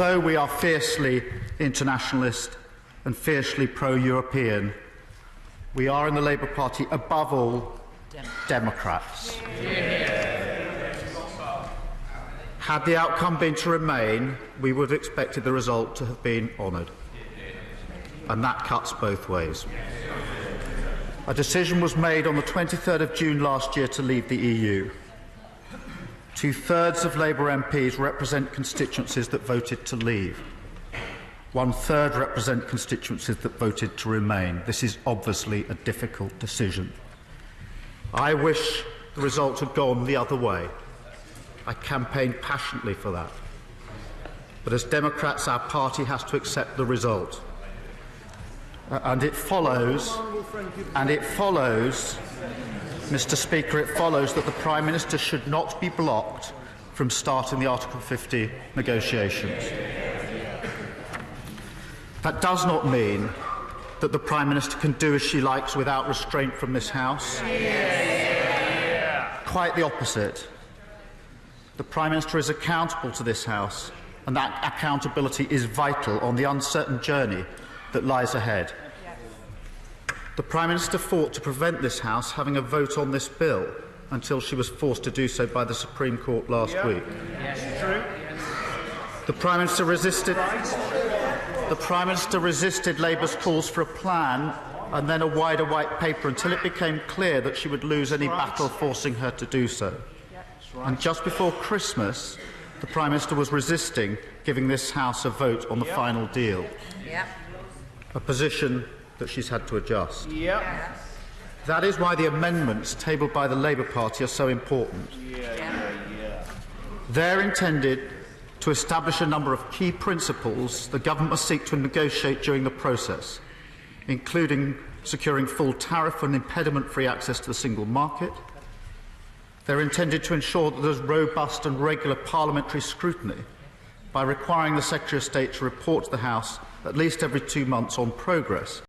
Though we are fiercely internationalist and fiercely pro-European, we are in the Labour Party, above all, Democrats. Had the outcome been to remain, we would have expected the result to have been honoured. And that cuts both ways. A decision was made on the 23rd of June last year to leave the EU. Two-thirds of Labour MPs represent constituencies that voted to leave. One-third represent constituencies that voted to remain. This is obviously a difficult decision. I wish the result had gone the other way. I campaigned passionately for that. But as Democrats, our party has to accept the result. And it follows, Mr. Speaker, it follows that the Prime Minister should not be blocked from starting the Article 50 negotiations. That does not mean that the Prime Minister can do as she likes without restraint from this House. Quite the opposite. The Prime Minister is accountable to this House, and that accountability is vital on the uncertain journey that lies ahead. The Prime Minister fought to prevent this House having a vote on this bill until she was forced to do so by the Supreme Court last week. Yes, true. The Prime Minister resisted Labour's calls for a plan and then a wider white paper until it became clear that she would lose any battle forcing her to do so. And just before Christmas, the Prime Minister was resisting giving this House a vote on the final deal. A position that she's had to adjust. That is why the amendments tabled by the Labour Party are so important. They're intended to establish a number of key principles the government must seek to negotiate during the process, including securing full tariff and impediment-free access to the single market. They're intended to ensure that there's robust and regular parliamentary scrutiny by requiring the Secretary of State to report to the House at least every 2 months on progress